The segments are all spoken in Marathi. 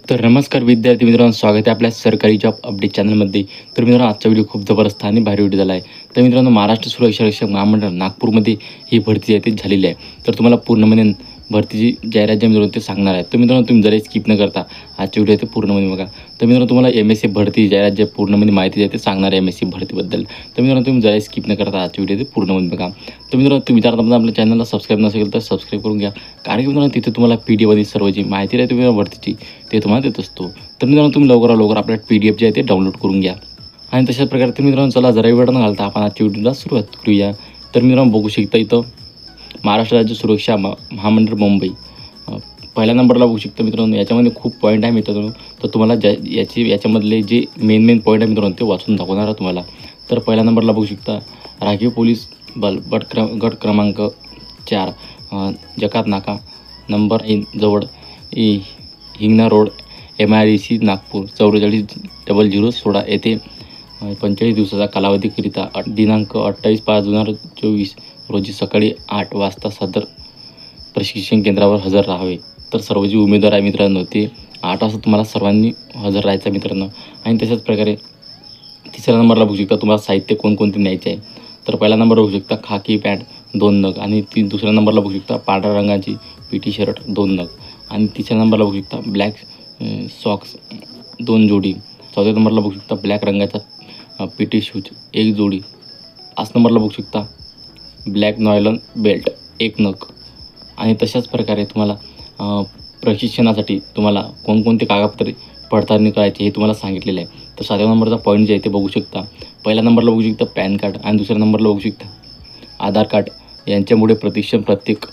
तर नमस्कार विद्यार्थी मित्रांनो, स्वागत आहे आपल्या सरकारी जॉब अपडेट चॅनलमध्ये. तर मित्रांनो, आजचा व्हिडिओ खूप जबरदस्त आणि भारी व्हिडिओ झाला आहे. तर मित्रांनो, महाराष्ट्र सुरक्षा रक्षक महामंडळ नागपूरमध्ये ही भरती आहे ती झालेली आहे. तर तुम्हाला पूर्णपणे भरतीची जाहिरात जे मित्रांनो ते सांगणार आहे. तर मित्रांनो, तुम्ही जरा स्किप न करता आजच्या व्हिडिओ ते पूर्णपणे बघा. तर मित्रांनो, तुम्हाला MSc भरती जाहिरात जे पूर्णपणे माहिती आहे ते सांगणार आहे MSc भरतीबद्दल. तर मित्रांनो, तुम्ही जरा स्किप न करता आजच्या व्हिडिओ ते पूर्णपणे बघा. तर मित्रांनो, तुम्ही जर आपल्या चॅनलला सबस्क्राईब नसेल तर सबस्क्राईब करून घ्या. कारण की मित्रांनो, तिथे तुम्हाला PDF सर्व जी माहिती आहे तुम्ही भरतीची ते तुम्हाला देत असतो. तर मित्रांनो, तुम्ही लवकर आपल्या PDF जे आहे ते डाउनलोड करून घ्या. आणि तशाच प्रकारे तर मित्रांनो, चला जरा वेळ न घालता आपण आजच्या व्हिडिओला सुरुवात करूया. तर मित्रांनो, बघू शकता इथं महाराष्ट्र राज्य सुरक्षा महामंडळ मुंबई पहिल्या नंबरला बघू शकता मित्रांनो. याच्यामध्ये खूप पॉईंट आहे मित्रांनो. तर तुम्हाला याच्यामधले जे मेन पॉईंट आहे मित्रांनो ते वाचून दाखवणार आहे तुम्हाला. तर पहिल्या नंबरला बघू शकता राखीव पोलीस बल गट क्रमांक 4 जकात नाका नंबर 1 जवळ हिंगणा रोड MIDC नागपूर 440016 येथे 45 दिवसाचा कालावधीकरिता दिनांक 28/5/2024 रोजी सकाळी 8 वाजता सदर प्रशिक्षण केंद्रावर हजर राहावे. तर सर्व जे उमेदवार आहे मित्रांनो ते 8 वाजता तुम्हाला सर्वांनी हजर राहायचं मित्रांनो. आणि तशाच प्रकारे तिसऱ्या नंबरला बघू शकता तुम्हाला साहित्य कोणकोणते न्यायचे आहे. तर पहिला नंबर बघू शकता खाकी पॅन्ट 2 नग आणि दुसऱ्या नंबरला बघू शकता पांढऱ्या रंगाची PT शर्ट 2 नग आणि तिसऱ्या नंबरला बघू शकता ब्लॅक सॉक्स 2 जोडी. चौथ्या नंबरला बघू शकता ब्लॅक रंगाचा PT शूज 1 जोडी. 5 नंबरला बघू शकता ब्लॅक नॉयलॉन बेल्ट 1 नग. आणि तशाच प्रकारे तुम्हाला प्रशिक्षणासाठी तुम्हाला कोणकोणते कागदपत्रे पडताळणी करायची हे तुम्हाला सांगितलेलं आहे. तर 7व्या नंबरचा पॉईंट जे आहे ते बघू शकता. पहिल्या नंबरला बघू शकता पॅन कार्ड आणि दुसऱ्या नंबरला बघू शकता आधार कार्ड. यांच्यामुळे प्रत्येक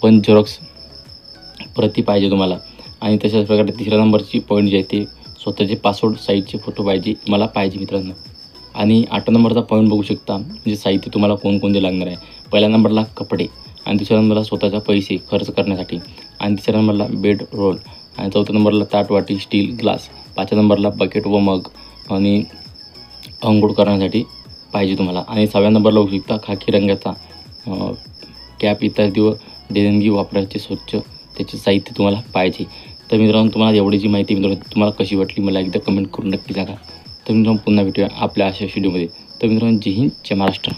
1 झेरॉक्स प्रति पाहिजे तुम्हाला. आणि तशाच प्रकारे तिसऱ्या नंबरची पॉईंट जे आहे ते स्वतःचे पासपोर्ट साईजचे फोटो मला पाहिजे मित्रांनो. आणि 8 नंबरचा पॉईंट बघू शकता म्हणजे साहित्य तुम्हाला कोणकोणते लागणार आहे. पहिल्या नंबरला कपडे आणि दुसऱ्या नंबरला स्वतःचा पैसे खर्च करण्यासाठी आणि तिसऱ्या नंबरला बेड रोल आणि चौथ्या नंबरला ताट वाटी स्टील ग्लास. 5व्या नंबरला बकेट व मग आणि अंघोळ करण्यासाठी पाहिजे तुम्हाला. आणि 6व्या नंबरला बघू शकता खाकी रंगाचा कॅप इत्यादी व देणगी वापरायचे स्वच्छ त्याचे साहित्य तुम्हाला पाहिजे. तर मित्रांनो, तुम्हाला एवढी जी माहिती मित्रांनो तुम्हाला कशी वाटली मला एकदा कमेंट करून नक्की सांगा. तर मित्रांनो, पुन्हा भेटूया आपल्या अशा व्हिडिओमध्ये. तर मित्रांनो, जय हिंद जय महाराष्ट्र.